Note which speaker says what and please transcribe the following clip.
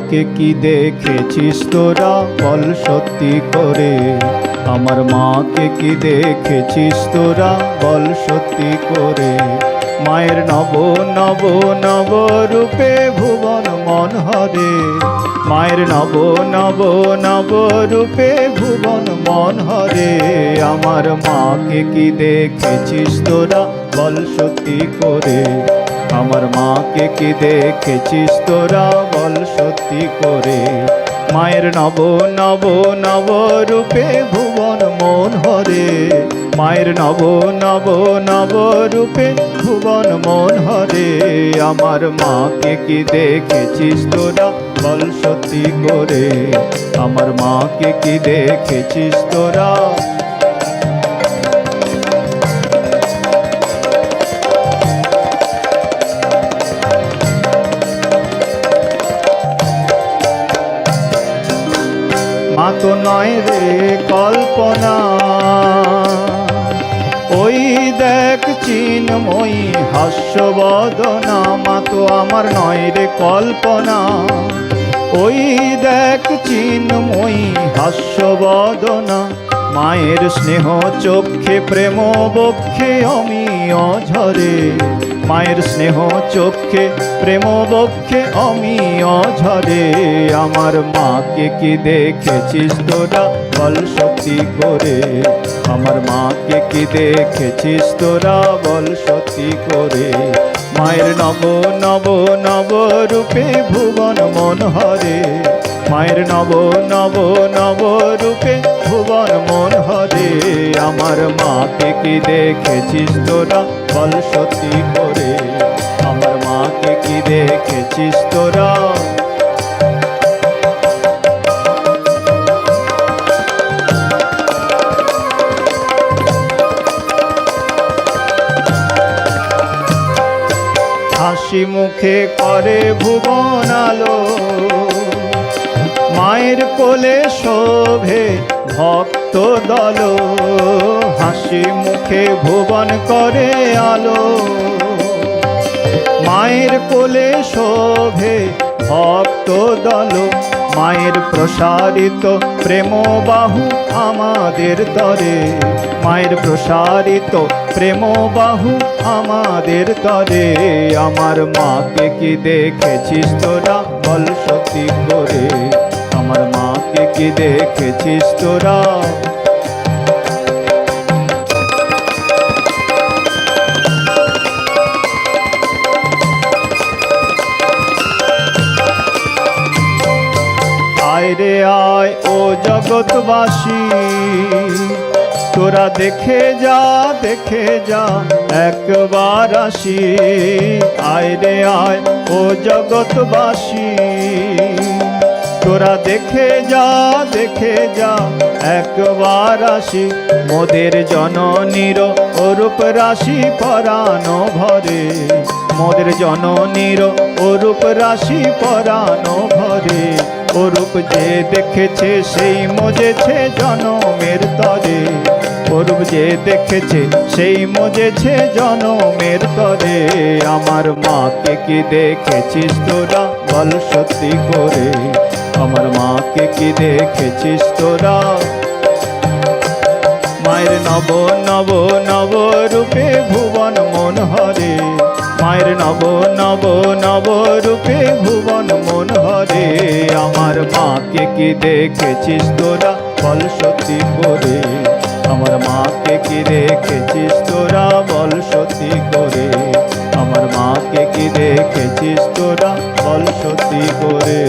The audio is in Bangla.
Speaker 1: মাকে কি দেখেছিস তোরা বল সত্যি করে, আমার মাকে কি দেখেছিস তোরা বল সত্যি করে। মায়ের নব নব নব রূপে ভুবন মন হরে, মায়ের নব নব নব রূপে ভুবন মন হরে। আমার মাকে কি দেখেছিস তোরা বল সত্যি করে, আমার মাকে কি দেখেছিস তোরা বল সত্যি করে। মায়ের নব নব নব রূপে ভুবন মন হরে, মায়ের নব নব নব রূপে ভুবন মন হরে। আমার মাকে কি দেখেছিস তোরা বল সত্যি করে, আমার মাকে কি দেখেছিস তোরা। মা তো নয় রে কল্পনা, ওই দেখ চিন্ময়ী হাস্যবদনা। মা তো আমার নয় রে কল্পনা, ওই দেখ চিন্ময়ী হাস্যবদনা। মায়ের স্নেহ চক্ষে প্রেম বক্ষে অমিয় ঝরে, মায়ের স্নেহ চক্ষে প্রেম বক্ষে অমিয় ঝরে। আমার মাকে কি দেখেছিস তোরা বল সত্যি করে, আমার মাকে কি দেখেছিস তোরা বল সত্যি করে। মায়ের নব নব নব রূপে ভুবন মন হরে, মায়ের নব নব নব রূপে ভুবন মন হরে। আমার মাকে কি দেখেছিস তোরা বল সত্যি করে, আমার মাকে কি দেখেছিস তোরা। হাসি মুখে করে ভুবন আলো, মায়ের কোলে শোভে ভক্ত দল। হাসি মুখে ভুবন করে আলো, মায়ের কোলে শোভে ভক্ত দল। মায়ের প্রসারিত প্রেম বাহু আমাদের তরে, মায়ের প্রসারিত প্রেম বাহু আমাদের তরে। আমার মাকে কি দেখেছিস তোরা বল সত্যি করে, আমার মাকে কি দেখেছিস তোরা। আয় রে আয় ও জগৎবাসী, তোরা দেখে যা একবার আসি। আয় রে আয় ও জগৎবাসী, তোরা দেখে যা একবার আসি। মোদের জননীর অরূপ রাশি পরানো ভরে, মোদের জননীর অরূপ রাশি পরানো ভরে। অরূপ যে দেখেছে সেই মজেছে জনমের তরে, অরূপ যে দেখেছে সেই মজেছে জনমের তরে। আমার মাকে কি দেখেছিস তোরা বল সত্যি করে, আমার মাকে কি দেখেছিস তোরা। মায়ের নব নব নব রূপে ভুবন মন হরে, মায়ের নব নব নব রূপে ভুবন মন হরে। আমার মাকে কি দেখেছিস তোরা বল সত্যি করে, আমার মাকে কি দেখেছিস তোরা বল সত্যি করে, আমার মাকে কি দেখেছিস তোরা বল সত্যি করে।